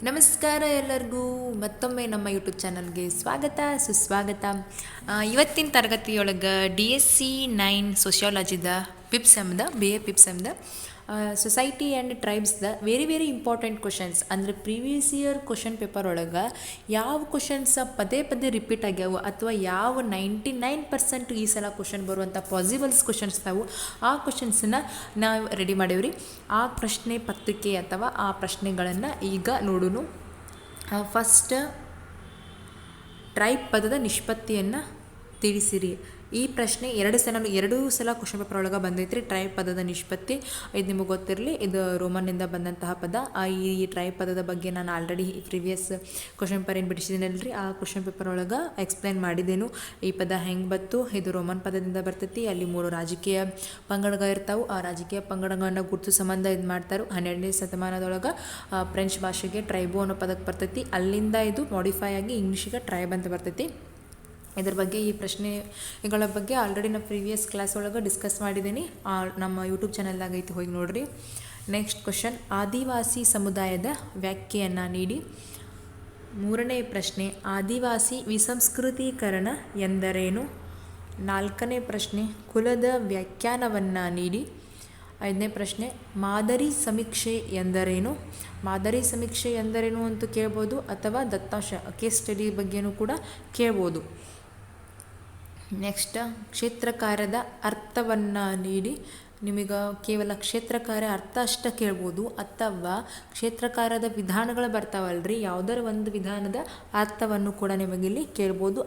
ನಮಸ್ಕಾರ ಎಲ್ಲರಿಗೂ ಮತ್ತೊಮ್ಮೆ ನಮ್ಮ ಯೂಟ್ಯೂಬ್ ಚಾನಲ್ಗೆ ಸ್ವಾಗತ ಸುಸ್ವಾಗತ. ಇವತ್ತಿನ ತರಗತಿಯೊಳಗೆ DSC 9 ಸೋಷಿಯಾಲಜಿದ ಪಿಪ್ಸಮ್ದ BA ಪಿಪ್ಸಮ್ದ ಸೊಸೈಟಿ ಆ್ಯಂಡ್ ಟ್ರೈಬ್ಸ್ದ ವೆರಿ ಇಂಪಾರ್ಟೆಂಟ್ ಕ್ವಶನ್ಸ್ ಅಂದರೆ ಪ್ರೀವಿಯಸ್ ಇಯರ್ ಕ್ವಶನ್ ಪೇಪರ್ ಒಳಗೆ ಯಾವ ಕ್ವಶನ್ಸ್ ಪದೇ ರಿಪೀಟ್ ಆಗ್ಯಾವು ಅಥವಾ ಯಾವ 99% ಈ ಸಲ ಕ್ವಶನ್ ಬರುವಂಥ ಪಾಸಿಬಲ್ಸ್ ಕ್ವಶನ್ಸ್ ತಾವು ಆ ಕ್ವಶನ್ಸನ್ನ ನಾವು ರೆಡಿ ಮಾಡೇವ್ರಿ. ಆ ಪ್ರಶ್ನೆ ಪತ್ರಿಕೆ ಅಥವಾ ಆ ಪ್ರಶ್ನೆಗಳನ್ನು ಈಗ ನೋಡೋಣ. ಫಸ್ಟ್, ಟ್ರೈಬ್ ಪದದ ನಿಷ್ಪತ್ತಿಯನ್ನು ತಿಳಿಸಿರಿ. ಈ ಪ್ರಶ್ನೆ ಎರಡು ಸಲ ಕ್ವಶನ್ ಪೇಪರ್ ಒಳಗೆ ಬಂದೈತ್ರಿ. ಟ್ರೈಬ್ ಪದದ ನಿಷ್ಪತ್ತಿ ಇದು ನಿಮಗೆ ಗೊತ್ತಿರಲಿ, ಇದು ರೋಮನ್ನಿಂದ ಬಂದಂತಹ ಪದ. ಈ ಟ್ರೈಬ್ ಪದದ ಬಗ್ಗೆ ನಾನು ಆಲ್ರೆಡಿ ಪ್ರಿವಿಯಸ್ ಕ್ವಶನ್ ಪೇಪರ್ ಏನು ಬಿಡಿಸಿದ್ದೀನಲ್ರಿ, ಆ ಕ್ವಶನ್ ಪೇಪರ್ ಒಳಗೆ ಎಕ್ಸ್ಪ್ಲೈನ್ ಮಾಡಿದ್ದೇನು ಈ ಪದ ಹೆಂಗೆ ಬಂತು. ಇದು ರೋಮನ್ ಪದದಿಂದ ಬರ್ತೈತಿ. ಅಲ್ಲಿ 3 ರಾಜಕೀಯ ಪಂಗಡಗಳು ಇರ್ತಾವೆ. ಆ ರಾಜಕೀಯ ಪಂಗಡಗಳನ್ನ ಗುರುತು ಸಂಬಂಧ ಇದು ಮಾಡ್ತಾರೆ. 12ನೇ ಶತಮಾನದೊಳಗೆ ಫ್ರೆಂಚ್ ಭಾಷೆಗೆ ಟ್ರೈಬು ಅನ್ನೋ ಪದಕ್ಕೆ ಬರ್ತೈತಿ. ಅಲ್ಲಿಂದ ಇದು ಮಾಡಿಫೈ ಆಗಿ ಇಂಗ್ಲೀಷಿಗೆ ಟ್ರೈಬ್ ಅಂತ ಬರ್ತೈತಿ. ಇದ್ರ ಬಗ್ಗೆ ಈ ಪ್ರಶ್ನೆಗಳ ಬಗ್ಗೆ ಆಲ್ರೆಡಿ ನಾನು ಪ್ರೀವಿಯಸ್ ಕ್ಲಾಸ್ ಒಳಗೆ ಡಿಸ್ಕಸ್ ಮಾಡಿದ್ದೀನಿ. ನಮ್ಮ ಯೂಟ್ಯೂಬ್ ಚಾನಲ್ದಾಗ ಐತಿ, ಹೋಗಿ ನೋಡ್ರಿ. ನೆಕ್ಸ್ಟ್ ಕ್ವಶನ್, ಆದಿವಾಸಿ ಸಮುದಾಯದ ವ್ಯಾಖ್ಯೆಯನ್ನು ನೀಡಿ. 3ನೇ ಪ್ರಶ್ನೆ, ಆದಿವಾಸಿ ವಿಸಂಸ್ಕೃತೀಕರಣ ಎಂದರೇನು? 4ನೇ ಪ್ರಶ್ನೆ, ಕುಲದ ವ್ಯಾಖ್ಯಾನವನ್ನು ನೀಡಿ. 5ನೇ ಪ್ರಶ್ನೆ, ಮಾದರಿ ಸಮೀಕ್ಷೆ ಎಂದರೇನು? ಮಾದರಿ ಸಮೀಕ್ಷೆ ಎಂದರೇನು ಅಂತ ಕೇಳ್ಬೋದು, ಅಥವಾ ದತ್ತಾಂಶ ಕೇಸ್ ಸ್ಟಡಿ ಬಗ್ಗೆನೂ ಕೂಡ ಕೇಳ್ಬೋದು. ನೆಕ್ಸ್ಟ್, ಕ್ಷೇತ್ರಕಾರ್ಯದ ಅರ್ಥವನ್ನು ನೀಡಿ. ನಿಮಗೆ ಕೇವಲ ಕ್ಷೇತ್ರಕಾರ್ಯ ಅರ್ಥ ಅಷ್ಟೇ ಕೇಳ್ಬೋದು, ಅಥವಾ ಕ್ಷೇತ್ರಕಾರ್ಯದ ವಿಧಾನಗಳು ಬರ್ತಾವಲ್ರಿ, ಯಾವುದರ ಒಂದು ವಿಧಾನದ ಅರ್ಥವನ್ನು ಕೂಡ ನಿಮಗಿಲ್ಲಿ ಕೇಳ್ಬೋದು.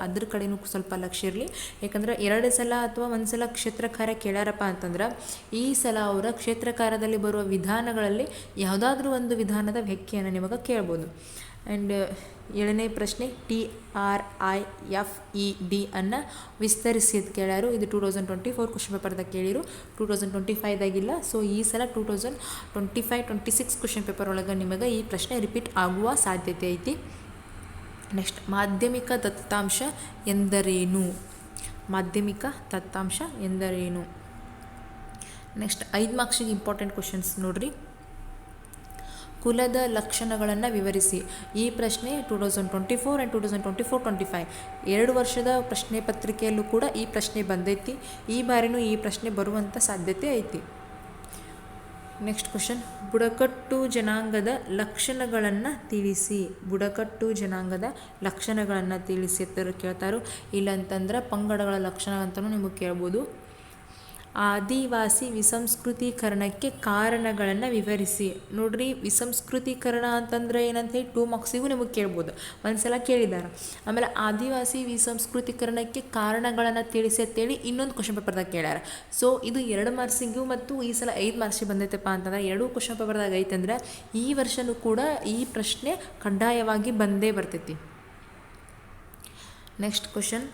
ಅದ್ರ ಕಡೆನೂ ಸ್ವಲ್ಪ ಲಕ್ಷ್ಯ ಇರಲಿ. ಯಾಕಂದ್ರೆ 2 ಸಲ ಅಥವಾ 1 ಸಲ ಕ್ಷೇತ್ರಕಾರ್ಯ ಕೇಳ್ಯಾರಪ್ಪ ಅಂತಂದ್ರೆ ಈ ಸಲ ಅವರ ಕ್ಷೇತ್ರಕಾರ್ಯದಲ್ಲಿ ಬರುವ ವಿಧಾನಗಳಲ್ಲಿ ಯಾವುದಾದ್ರೂ ಒಂದು ವಿಧಾನದ ವ್ಯಾಖ್ಯೆಯನ್ನು ನಿಮಗೆ ಕೇಳ್ಬೋದು. ಆ್ಯಂಡ್ 7ನೇ ಪ್ರಶ್ನೆ, TRIFED ಅನ್ನು ವಿಸ್ತರಿಸಿ ಅಂತ ಕೇಳ್ಯಾರು. ಇದು 2024 ಕ್ವಶನ್ ಪೇಪರ್ದಾಗ ಕೇಳಿರು, 2025ದಾಗಿಲ್ಲ. ಸೊ ಈ ಸಲ 2025-26 ಕ್ವಶನ್ ಪೇಪರ್ ಒಳಗೆ ನಿಮಗೆ ಈ ಪ್ರಶ್ನೆ ರಿಪೀಟ್ ಆಗುವ ಸಾಧ್ಯತೆ ಐತಿ. ನೆಕ್ಸ್ಟ್, ಮಾಧ್ಯಮಿಕ ದತ್ತಾಂಶ ಎಂದರೇನು? ಮಾಧ್ಯಮಿಕ ದತ್ತಾಂಶ ಎಂದರೇನು? ನೆಕ್ಸ್ಟ್, 5 ಮಾರ್ಕ್ಸಿಗೆ ಇಂಪಾರ್ಟೆಂಟ್ ಕ್ವಶನ್ಸ್ ನೋಡ್ರಿ. ಕುಲದ ಲಕ್ಷಣಗಳನ್ನು ವಿವರಿಸಿ. ಈ ಪ್ರಶ್ನೆ 2024 ಆ್ಯಂಡ್ 2024-25 2 ವರ್ಷದ ಪ್ರಶ್ನೆ ಪತ್ರಿಕೆಯಲ್ಲೂ ಕೂಡ ಈ ಪ್ರಶ್ನೆ ಬಂದೈತಿ. ಈ ಬಾರಿನೂ ಈ ಪ್ರಶ್ನೆ ಬರುವಂಥ ಸಾಧ್ಯತೆ ಐತಿ. ನೆಕ್ಸ್ಟ್ ಕ್ವಶನ್, ಬುಡಕಟ್ಟು ಜನಾಂಗದ ಲಕ್ಷಣಗಳನ್ನು ತಿಳಿಸಿ. ಬುಡಕಟ್ಟು ಜನಾಂಗದ ಲಕ್ಷಣಗಳನ್ನು ತಿಳಿಸಿ ಅಂತ ಕೇಳ್ತಾರೋ. ಇಲ್ಲಂತಂದ್ರೆ ಪಂಗಡಗಳ ಲಕ್ಷಣ ಅಂತಲೂ ನಿಮಗೆ ಕೇಳ್ಬೋದು. ಆದಿವಾಸಿ ವಿಸಂಸ್ಕೃತೀಕರಣಕ್ಕೆ ಕಾರಣಗಳನ್ನು ವಿವರಿಸಿ. ನೋಡ್ರಿ, ವಿಸಂಸ್ಕೃತೀಕರಣ ಅಂತಂದ್ರೆ ಏನಂತ ಹೇಳಿ 2 ಮಾರ್ಕ್ಸಿಗೂ ನಿಮಗೆ ಕೇಳ್ಬೋದು, ಒಂದ್ಸಲ ಕೇಳಿದ್ದಾರೆ. ಆಮೇಲೆ ಆದಿವಾಸಿ ವಿಸಂಸ್ಕೃತೀಕರಣಕ್ಕೆ ಕಾರಣಗಳನ್ನು ತಿಳಿಸಿ ಅಂತೇಳಿ ಇನ್ನೊಂದು ಕ್ವಶನ್ ಪೇಪರ್ದಾಗ ಕೇಳ್ಯಾರ. ಸೊ ಇದು 2 ಮಾರ್ಕ್ಸಿಗೂ ಮತ್ತು ಈ ಸಲ 5 ಮಾರ್ಕ್ಸಿಗೆ ಬಂದೈತಪ್ಪ ಅಂತಂದ್ರೆ 2 ಕ್ವಶನ್ ಪೇಪರ್ದಾಗ ಐತಂದ್ರೆ ಈ ವರ್ಷನೂ ಕೂಡ ಈ ಪ್ರಶ್ನೆ ಕಡ್ಡಾಯವಾಗಿ ಬಂದೇ ಬರ್ತೈತಿ. ನೆಕ್ಸ್ಟ್ ಕ್ವಶನ್,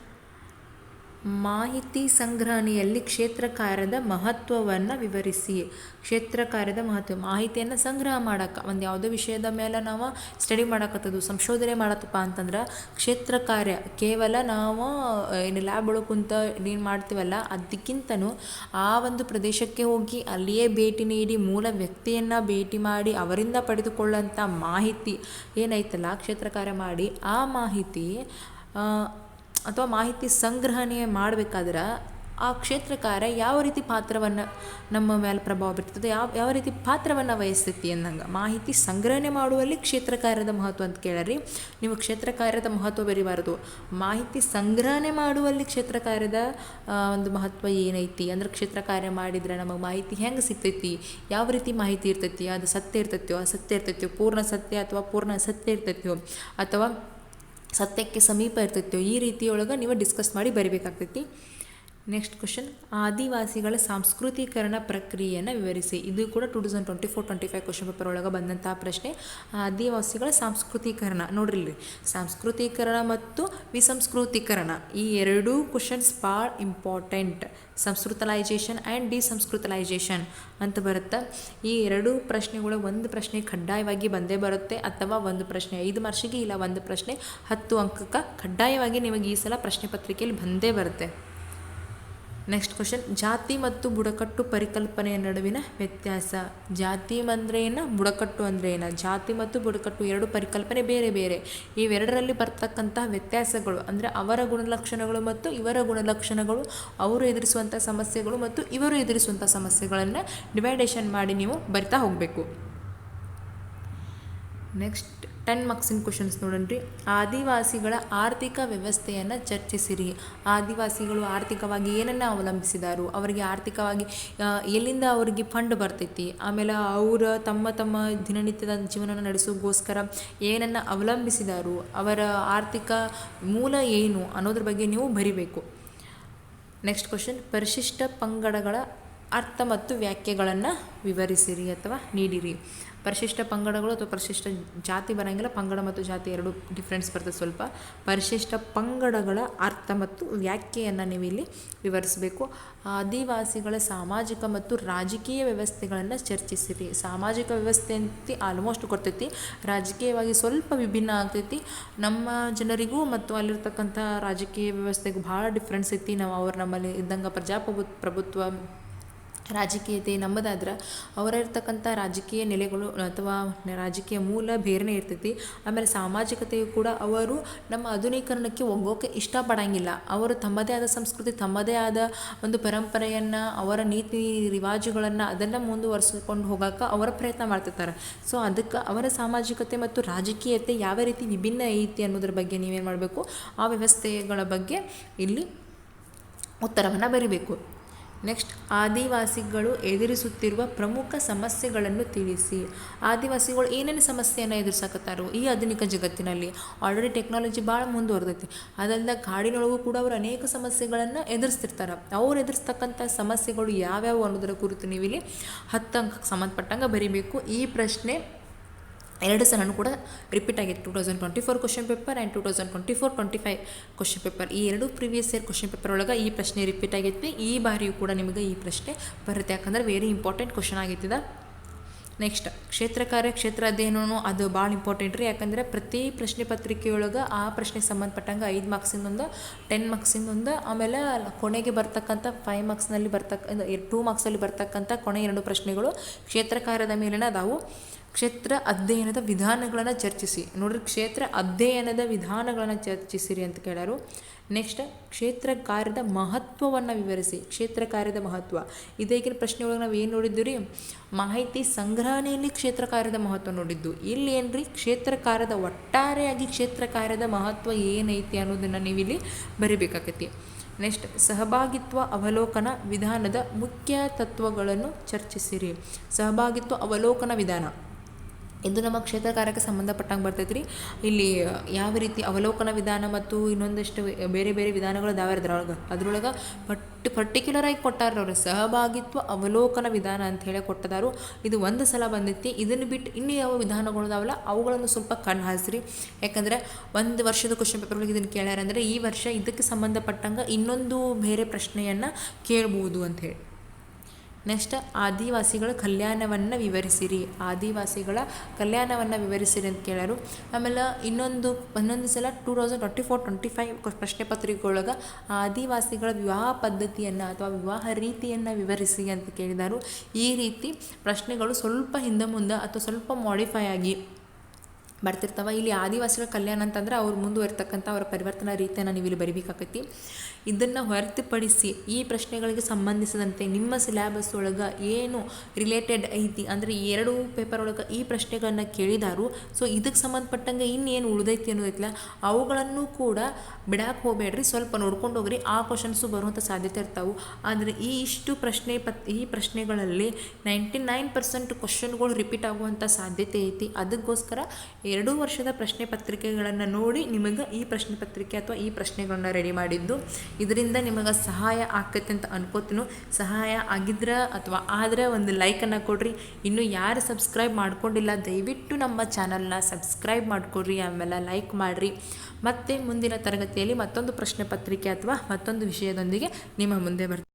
ಮಾಹಿತಿ ಸಂಗ್ರಹಣೆಯಲ್ಲಿ ಕ್ಷೇತ್ರಕಾರ್ಯದ ಮಹತ್ವವನ್ನು ವಿವರಿಸಿ. ಕ್ಷೇತ್ರಕಾರ್ಯದ ಮಹತ್ವ, ಮಾಹಿತಿಯನ್ನು ಸಂಗ್ರಹ ಮಾಡೋಕ್ಕೆ, ಒಂದು ಯಾವುದೋ ವಿಷಯದ ಮೇಲೆ ನಾವು ಸ್ಟಡಿ ಮಾಡಕತ್ತದು, ಸಂಶೋಧನೆ ಮಾಡತ್ತಪ್ಪ ಅಂತಂದ್ರೆ ಕ್ಷೇತ್ರಕಾರ್ಯ ಕೇವಲ ನಾವು ಏನು ಲ್ಯಾಬ್ ಒಳಗೆ ಕುಂತ ಏನು ಮಾಡ್ತೀವಲ್ಲ ಅದಕ್ಕಿಂತನೂ ಆ ಒಂದು ಪ್ರದೇಶಕ್ಕೆ ಹೋಗಿ ಅಲ್ಲಿಯೇ ಭೇಟಿ ನೀಡಿ ಮೂಲ ವ್ಯಕ್ತಿಯನ್ನು ಭೇಟಿ ಮಾಡಿ ಅವರಿಂದ ಪಡೆದುಕೊಳ್ಳೋಂಥ ಮಾಹಿತಿ ಏನೈತಲ್ಲ, ಕ್ಷೇತ್ರಕಾರ್ಯ ಮಾಡಿ ಆ ಮಾಹಿತಿ ಅಥವಾ ಮಾಹಿತಿ ಸಂಗ್ರಹಣೆ ಮಾಡಬೇಕಾದ್ರೆ ಆ ಕ್ಷೇತ್ರಕಾರ್ಯ ಯಾವ ರೀತಿ ಪಾತ್ರವನ್ನು ನಮ್ಮ ಮೇಲೆ ಪ್ರಭಾವ ಬೀರ್ತದೆ, ಯಾವ ರೀತಿ ಪಾತ್ರವನ್ನು ವಹಿಸ್ತೈತಿ ಅನ್ನಂಗೆ ಮಾಹಿತಿ ಸಂಗ್ರಹಣೆ ಮಾಡುವಲ್ಲಿ ಕ್ಷೇತ್ರಕಾರ್ಯದ ಮಹತ್ವ ಅಂತ ಕೇಳ್ರಿ. ನೀವು ಕ್ಷೇತ್ರಕಾರ್ಯದ ಮಹತ್ವ ಬರೀಬಾರದು, ಮಾಹಿತಿ ಸಂಗ್ರಹಣೆ ಮಾಡುವಲ್ಲಿ ಕ್ಷೇತ್ರಕಾರ್ಯದ ಒಂದು ಮಹತ್ವ ಏನೈತಿ ಅಂದ್ರೆ ಕ್ಷೇತ್ರಕಾರ್ಯ ಮಾಡಿದರೆ ನಮಗೆ ಮಾಹಿತಿ ಹೆಂಗೆ ಸಿಗ್ತೈತಿ, ಯಾವ ರೀತಿ ಮಾಹಿತಿ ಇರ್ತೈತಿ, ಅದು ಸತ್ಯ ಇರ್ತೈತೋ ಅಸತ್ಯ ಇರ್ತೈತೋ, ಪೂರ್ಣ ಸತ್ಯ ಅಥವಾ ಪೂರ್ಣ ಅಸತ್ಯ ಇರ್ತೈತೋ, ಅಥವಾ ಸತ್ಯಕ್ಕೆ ಸಮೀಪ ಇರ್ತೈತೋ, ಈ ರೀತಿಯೊಳಗೆ ನೀವು ಡಿಸ್ಕಸ್ ಮಾಡಿ ಬರಿಬೇಕಾಗ್ತೈತಿ. ನೆಕ್ಸ್ಟ್ ಕ್ವಶನ್, ಆದಿವಾಸಿಗಳ ಸಾಂಸ್ಕೃತೀಕರಣ ಪ್ರಕ್ರಿಯೆಯನ್ನು ವಿವರಿಸಿ. ಇದು ಕೂಡ 2024-25 ಕ್ವಶನ್ ಪೇಪರ್ ಒಳಗೆ ಬಂದಂತಹ ಪ್ರಶ್ನೆ. ಆದಿವಾಸಿಗಳ ಸಾಂಸ್ಕೃತೀಕರಣ ನೋಡ್ರಿ, ಸಾಂಸ್ಕೃತೀಕರಣ ಮತ್ತು ವಿಸಂಸ್ಕೃತೀಕರಣ ಈ 2 ಕ್ವಶನ್ಸ್ ಭಾಳ ಇಂಪಾರ್ಟೆಂಟ್. ಸಂಸ್ಕೃತಲೈಜೇಷನ್ ಆ್ಯಂಡ್ ಡಿಸಂಸ್ಕೃತಲೈಜೇಷನ್ ಅಂತ ಬರುತ್ತೆ. ಈ 2 ಪ್ರಶ್ನೆಗಳು ಒಂದು ಪ್ರಶ್ನೆ ಕಡ್ಡಾಯವಾಗಿ ಬಂದೇ ಬರುತ್ತೆ, ಅಥವಾ ಒಂದು ಪ್ರಶ್ನೆ 5 ಮಾರ್ಕ್ಸಿಗೆ, ಇಲ್ಲ ಒಂದು ಪ್ರಶ್ನೆ 10 ಅಂಕಕ್ಕೆ ಕಡ್ಡಾಯವಾಗಿ ನಿಮಗೆ ಈ ಸಲ ಪ್ರಶ್ನೆ ಪತ್ರಿಕೆಯಲ್ಲಿ ಬಂದೇ ಬರುತ್ತೆ. ನೆಕ್ಸ್ಟ್ ಕ್ವಶನ್, ಜಾತಿ ಮತ್ತು ಬುಡಕಟ್ಟು ಪರಿಕಲ್ಪನೆಯ ನಡುವಿನ ವ್ಯತ್ಯಾಸ. ಜಾತಿ ಅಂದರೆ ಏನು, ಬುಡಕಟ್ಟು ಅಂದರೆ ಏನು? ಜಾತಿ ಮತ್ತು ಬುಡಕಟ್ಟು ಎರಡು ಪರಿಕಲ್ಪನೆ ಬೇರೆ ಬೇರೆ. ಇವೆರಡರಲ್ಲಿ ಬರ್ತಕ್ಕಂತಹ ವ್ಯತ್ಯಾಸಗಳು ಅಂದರೆ ಅವರ ಗುಣಲಕ್ಷಣಗಳು ಮತ್ತು ಇವರ ಗುಣಲಕ್ಷಣಗಳು, ಅವರು ಎದುರಿಸುವಂಥ ಸಮಸ್ಯೆಗಳು ಮತ್ತು ಇವರು ಎದುರಿಸುವಂಥ ಸಮಸ್ಯೆಗಳನ್ನು ಡಿವೈಡೇಷನ್ ಮಾಡಿ ನೀವು ಬರಿತಾ ಹೋಗಬೇಕು. ನೆಕ್ಸ್ಟ್ 10 ಮಾರ್ಕ್ಸಿನ ಕ್ವಶನ್ಸ್ ನೋಡೋಣ್ರಿ. ಆದಿವಾಸಿಗಳ ಆರ್ಥಿಕ ವ್ಯವಸ್ಥೆಯನ್ನು ಚರ್ಚಿಸಿರಿ. ಆದಿವಾಸಿಗಳು ಆರ್ಥಿಕವಾಗಿ ಏನನ್ನು ಅವಲಂಬಿಸಿದಾರು, ಅವರಿಗೆ ಆರ್ಥಿಕವಾಗಿ ಎಲ್ಲಿಂದ ಅವರಿಗೆ ಫಂಡ್ ಬರ್ತೈತಿ, ಆಮೇಲೆ ಅವರು ತಮ್ಮ ದಿನನಿತ್ಯದ ಜೀವನ ನಡೆಸೋಗೋಸ್ಕರ ಏನನ್ನು ಅವಲಂಬಿಸಿದಾರು, ಅವರ ಆರ್ಥಿಕ ಮೂಲ ಏನು ಅನ್ನೋದ್ರ ಬಗ್ಗೆ ನೀವು ಬರಿಬೇಕು. ನೆಕ್ಸ್ಟ್ ಕ್ವಶನ್, ಪರಿಶಿಷ್ಟ ಪಂಗಡಗಳ ಅರ್ಥ ಮತ್ತು ವ್ಯಾಖ್ಯೆಗಳನ್ನು ವಿವರಿಸಿರಿ ಅಥವಾ ನೀಡಿರಿ. ಪರಿಶಿಷ್ಟ ಪಂಗಡಗಳು ಅಥವಾ ಪರಿಶಿಷ್ಟ ಜಾತಿ ಬರೋಂಗಿಲ್ಲ, ಪಂಗಡ ಮತ್ತು ಜಾತಿ ಎರಡು ಡಿಫ್ರೆನ್ಸ್ ಬರ್ತದೆ ಸ್ವಲ್ಪ. ಪರಿಶಿಷ್ಟ ಪಂಗಡಗಳ ಅರ್ಥ ಮತ್ತು ವ್ಯಾಖ್ಯೆಯನ್ನು ನೀವು ಇಲ್ಲಿ ವಿವರಿಸಬೇಕು. ಆದಿವಾಸಿಗಳ ಸಾಮಾಜಿಕ ಮತ್ತು ರಾಜಕೀಯ ವ್ಯವಸ್ಥೆಗಳನ್ನು ಚರ್ಚಿಸಿರಿ. ಸಾಮಾಜಿಕ ವ್ಯವಸ್ಥೆ ಅಂತ ಆಲ್ಮೋಸ್ಟ್ ಗೊತ್ತೈತಿ, ರಾಜಕೀಯವಾಗಿ ಸ್ವಲ್ಪ ವಿಭಿನ್ನ ಆಗ್ತೈತಿ. ನಮ್ಮ ಜನರಿಗೂ ಮತ್ತು ಅಲ್ಲಿರ್ತಕ್ಕಂಥ ರಾಜಕೀಯ ವ್ಯವಸ್ಥೆಗೂ ಭಾಳ ಡಿಫ್ರೆನ್ಸ್ ಐತಿ. ನಮ್ಮಲ್ಲಿ ಇದ್ದಂಗೆ ಪ್ರಭುತ್ವ ರಾಜಕೀಯತೆ ನಮ್ಮದಾದ್ರೆ ಅವರಿರ್ತಕ್ಕಂಥ ರಾಜಕೀಯ ನೆಲೆಗಳು ಅಥವಾ ರಾಜಕೀಯ ಮೂಲ ಬೇರೆನೇ ಇರ್ತೈತಿ. ಆಮೇಲೆ ಸಾಮಾಜಿಕತೆಯು ಕೂಡ ಅವರು ನಮ್ಮ ಆಧುನೀಕರಣಕ್ಕೆ ಒಗ್ಗೋಕೆ ಇಷ್ಟಪಡಂಗಿಲ್ಲ. ಅವರು ತಮ್ಮದೇ ಆದ ಸಂಸ್ಕೃತಿ, ತಮ್ಮದೇ ಆದ ಒಂದು ಪರಂಪರೆಯನ್ನು, ಅವರ ನೀತಿ ರಿವಾಜುಗಳನ್ನು ಅದನ್ನು ಮುಂದುವರಿಸ್ಕೊಂಡು ಹೋಗೋಕೆ ಅವರ ಪ್ರಯತ್ನ ಮಾಡ್ತಿರ್ತಾರೆ. ಸೊ ಅದಕ್ಕೆ ಅವರ ಸಾಮಾಜಿಕತೆ ಮತ್ತು ರಾಜಕೀಯತೆ ಯಾವ ರೀತಿ ವಿಭಿನ್ನ ಐತಿ ಅನ್ನೋದ್ರ ಬಗ್ಗೆ ನೀವೇನು ಮಾಡಬೇಕು, ಆ ವ್ಯವಸ್ಥೆಗಳ ಬಗ್ಗೆ ಇಲ್ಲಿ ಉತ್ತರವನ್ನು ಬರೀಬೇಕು. ನೆಕ್ಸ್ಟ್, ಆದಿವಾಸಿಗಳು ಎದುರಿಸುತ್ತಿರುವ ಪ್ರಮುಖ ಸಮಸ್ಯೆಗಳನ್ನು ತಿಳಿಸಿ. ಆದಿವಾಸಿಗಳು ಏನೇನು ಸಮಸ್ಯೆಯನ್ನು ಎದುರಿಸಕತ್ತಾರೋ ಈ ಆಧುನಿಕ ಜಗತ್ತಿನಲ್ಲಿ. ಆಲ್ರೆಡಿ ಟೆಕ್ನಾಲಜಿ ಭಾಳ ಮುಂದುವರೆದೈತಿ. ಅದಲ್ಲದೆ ಕಾಡಿನೊಳಗೂ ಕೂಡ ಅವರು ಅನೇಕ ಸಮಸ್ಯೆಗಳನ್ನು ಎದುರಿಸ್ತಿರ್ತಾರೆ. ಅವ್ರು ಎದುರಿಸ್ತಕ್ಕಂಥ ಸಮಸ್ಯೆಗಳು ಯಾವ್ಯಾವು ಅನ್ನೋದರ ಕುರಿತು ನೀವು ಇಲ್ಲಿ 10 ಅಂಕಕ್ಕೆ ಸಂಬಂಧಪಟ್ಟಂಗೆ ಬರೀಬೇಕು. ಈ ಪ್ರಶ್ನೆ 2 ಸಲನೂ ಕೂಡ ರಿಪೀಟ್ ಆಗಿತ್ತು. 2024 question paper and 2024-25 question paper. ಈ ಎರಡು ಪ್ರೀವಿಯಸ್ ಇಯರ್ ಕ್ವಶನ್ ಪೇಪರ್ ಒಳಗೆ ಈ ಪ್ರಶ್ನೆ ರಿಪೀಟ್ ಆಗೈತಿ. ಈ ಬಾರಿಯೂ ಕೂಡ ನಿಮಗೆ ಈ ಪ್ರಶ್ನೆ ಬರುತ್ತೆ, ಯಾಕಂದ್ರೆ ವೆರಿ ಇಂಪಾರ್ಟೆಂಟ್ ಕ್ವಶನ್ ಆಗೈತಿದ. ನೆಕ್ಸ್ಟ್, ಕ್ಷೇತ್ರ ಕಾರ್ಯ ಕ್ಷೇತ್ರ ಅಧ್ಯಯನವೂ ಅದು ಭಾಳ ಇಂಪಾರ್ಟೆಂಟ್ ರೀ. ಯಾಕಂದರೆ ಪ್ರತಿ ಪ್ರಶ್ನೆ ಪತ್ರಿಕೆಯೊಳಗೆ ಆ ಪ್ರಶ್ನೆಗೆ ಸಂಬಂಧಪಟ್ಟಂಗೆ 5 ಮಾರ್ಕ್ಸಿಂದೊಂದು, 10 ಮಾರ್ಕ್ಸಿಂದೊಂದು, ಆಮೇಲೆ ಕೊನೆಗೆ ಬರ್ತಕ್ಕಂಥ 5 ಮಾರ್ಕ್ಸ್ನಲ್ಲಿ 2 ಮಾರ್ಕ್ಸಲ್ಲಿ ಬರ್ತಕ್ಕಂಥ ಕೊನೆ 2 ಪ್ರಶ್ನೆಗಳು ಕ್ಷೇತ್ರ ಕಾರ್ಯದ ಮೇಲಿನ ಅದಾವು. ಕ್ಷೇತ್ರ ಅಧ್ಯಯನದ ವಿಧಾನಗಳನ್ನು ಚರ್ಚಿಸಿ. ನೋಡ್ರಿ, ಕ್ಷೇತ್ರ ಅಧ್ಯಯನದ ವಿಧಾನಗಳನ್ನು ಚರ್ಚಿಸಿರಿ ಅಂತ ಕೇಳಾರು. ನೆಕ್ಸ್ಟ್, ಕ್ಷೇತ್ರ ಕಾರ್ಯದ ಮಹತ್ವವನ್ನು ವಿವರಿಸಿ. ಕ್ಷೇತ್ರ ಕಾರ್ಯದ ಮಹತ್ವ ಇದೇಗಿನ ಪ್ರಶ್ನೆ ಒಳಗೆ ನಾವು ಏನು ನೋಡಿದ್ದು ರೀ, ಮಾಹಿತಿ ಸಂಗ್ರಹಣೆಯಲ್ಲಿ ಕ್ಷೇತ್ರ ಕಾರ್ಯದ ಮಹತ್ವ ನೋಡಿದ್ದು. ಇಲ್ಲಿ ಏನ್ರಿ, ಕ್ಷೇತ್ರ ಕಾರ್ಯದ ಒಟ್ಟಾರೆಯಾಗಿ ಕ್ಷೇತ್ರ ಕಾರ್ಯದ ಮಹತ್ವ ಏನೈತಿ ಅನ್ನೋದನ್ನು ನೀವಿಲ್ಲಿ ಬರಿಬೇಕಾಗೈತಿ. ನೆಕ್ಸ್ಟ್, ಸಹಭಾಗಿತ್ವ ಅವಲೋಕನ ವಿಧಾನದ ಮುಖ್ಯ ತತ್ವಗಳನ್ನು ಚರ್ಚಿಸಿರಿ. ಸಹಭಾಗಿತ್ವ ಅವಲೋಕನ ವಿಧಾನ ಇದು ನಮ್ಮ ಕ್ಷೇತ್ರ ಕಾರ್ಯಕ್ಕೆ ಸಂಬಂಧಪಟ್ಟಂಗೆ ಬರ್ತೈತೆ ರೀ. ಇಲ್ಲಿ ಯಾವ ರೀತಿ ಅವಲೋಕನ ವಿಧಾನ ಮತ್ತು ಇನ್ನೊಂದಷ್ಟು ಬೇರೆ ಬೇರೆ ವಿಧಾನಗಳು ಅದಾವೆ ಅದ್ರೊಳಗೆ ಪರ್ಟಿಕ್ಯುಲರಾಗಿ ಕೊಟ್ಟಾರ ಅವರು. ಸಹಭಾಗಿತ್ವ ಅವಲೋಕನ ವಿಧಾನ ಅಂತ ಹೇಳಿ ಕೊಟ್ಟದಾರು. ಇದು ಒಂದು ಸಲ ಬಂದೈತಿ. ಇದನ್ನು ಬಿಟ್ಟು ಇನ್ನೂ ಯಾವ ವಿಧಾನಗಳು ಅದಾವಲ್ಲ ಅವುಗಳನ್ನು ಸ್ವಲ್ಪ ಕಣ್ಣು ಹಾಸಿರಿ. ಯಾಕಂದರೆ ಒಂದು ವರ್ಷದ ಕ್ವಶನ್ ಪೇಪರ್ ಒಳಗೆ ಇದನ್ನು ಕೇಳ್ಯಾರ ಅಂದರೆ ಈ ವರ್ಷ ಇದಕ್ಕೆ ಸಂಬಂಧಪಟ್ಟಂಗೆ ಇನ್ನೊಂದು ಬೇರೆ ಪ್ರಶ್ನೆಯನ್ನು ಕೇಳ್ಬೋದು ಅಂಥೇಳಿ. ನೆಕ್ಸ್ಟ್, ಆದಿವಾಸಿಗಳ ಕಲ್ಯಾಣವನ್ನು ವಿವರಿಸಿರಿ. ಆದಿವಾಸಿಗಳ ಕಲ್ಯಾಣವನ್ನು ವಿವರಿಸಿರಿ ಅಂತ ಕೇಳಾರು. ಆಮೇಲೆ ಇನ್ನೊಂದು ಸಲ 2024-25 ಪ್ರಶ್ನೆ ಪತ್ರಿಕೆಯೊಳಗೆ ಆದಿವಾಸಿಗಳ ವಿವಾಹ ಪದ್ಧತಿಯನ್ನು ಅಥವಾ ವಿವಾಹ ರೀತಿಯನ್ನು ವಿವರಿಸಿ ಅಂತ ಕೇಳಿದಾರು. ಈ ರೀತಿ ಪ್ರಶ್ನೆಗಳು ಸ್ವಲ್ಪ ಹಿಂದೆ ಮುಂದೆ ಅಥವಾ ಸ್ವಲ್ಪ ಮಾಡಿಫೈ ಆಗಿ ಬರ್ತಿರ್ತಾವೆ. ಇಲ್ಲಿ ಆದಿವಾಸಿಗಳ ಕಲ್ಯಾಣ ಅಂತಂದ್ರೆ ಅವ್ರು ಮುಂದುವರಿತಕ್ಕಂಥ ಅವರ ಪರಿವರ್ತನಾ ರೀತಿಯನ್ನು ನೀವು ಇಲ್ಲಿ ಬರಿಬೇಕಾಗೈತಿ. ಇದನ್ನು ಹೊರತುಪಡಿಸಿ ಈ ಪ್ರಶ್ನೆಗಳಿಗೆ ಸಂಬಂಧಿಸಿದಂತೆ ನಿಮ್ಮ ಸಿಲೆಬಸ್ ಒಳಗೆ ಏನು ರಿಲೇಟೆಡ್ ಐತಿ ಅಂದರೆ 2 ಪೇಪರ್ ಒಳಗೆ ಈ ಪ್ರಶ್ನೆಗಳನ್ನು ಕೇಳಿದಾರು. ಸೊ ಇದಕ್ಕೆ ಸಂಬಂಧಪಟ್ಟಂಗೆ ಇನ್ನೇನು ಉಳಿದೈತಿ ಅನ್ನೋದೈತಿಲ್ಲ ಅವುಗಳನ್ನು ಕೂಡ ಬಿಡಾಕೆ ಹೋಗಬೇಡ್ರಿ, ಸ್ವಲ್ಪ ನೋಡ್ಕೊಂಡು ಹೋಗ್ರಿ. ಆ ಕ್ವಶನ್ಸು ಬರುವಂಥ ಸಾಧ್ಯತೆ ಇರ್ತಾವೆ. ಆದರೆ ಈ ಪ್ರಶ್ನೆಗಳಲ್ಲಿ 99% ಕ್ವಶನ್ಗಳು ರಿಪೀಟ್ ಆಗುವಂಥ ಸಾಧ್ಯತೆ ಐತಿ. ಅದಕ್ಕೋಸ್ಕರ 2 ವರ್ಷದ ಪ್ರಶ್ನೆ ಪತ್ರಿಕೆಗಳನ್ನು ನೋಡಿ ನಿಮಗೆ ಈ ಪ್ರಶ್ನೆ ಪತ್ರಿಕೆ ಅಥವಾ ಈ ಪ್ರಶ್ನೆಗಳನ್ನ ರೆಡಿ ಮಾಡಿದ್ದು. ಇದರಿಂದ ನಿಮಗೆ ಸಹಾಯ ಆಕೈತೆ ಅಂತ ಅನ್ಕೋತೀನಿ. ಸಹಾಯ ಆಗಿದ್ರೆ ಅಥವಾ ಆದರೆ ಒಂದು ಲೈಕನ್ನು ಕೊಡ್ರಿ. ಇನ್ನು ಯಾರು ಸಬ್ಸ್ಕ್ರೈಬ್ ಮಾಡ್ಕೊಂಡಿಲ್ಲ ದಯವಿಟ್ಟು ನಮ್ಮ ಚಾನಲ್ನ ಸಬ್ಸ್ಕ್ರೈಬ್ ಮಾಡ್ಕೊಡ್ರಿ, ಆಮೇಲೆ ಲೈಕ್ ಮಾಡಿರಿ. ಮತ್ತು ಮುಂದಿನ ತರಗತಿಯಲ್ಲಿ ಮತ್ತೊಂದು ಪ್ರಶ್ನೆ ಪತ್ರಿಕೆ ಅಥವಾ ಮತ್ತೊಂದು ವಿಷಯದೊಂದಿಗೆ ನಿಮ್ಮ ಮುಂದೆ ಬರ್ತೀನಿ.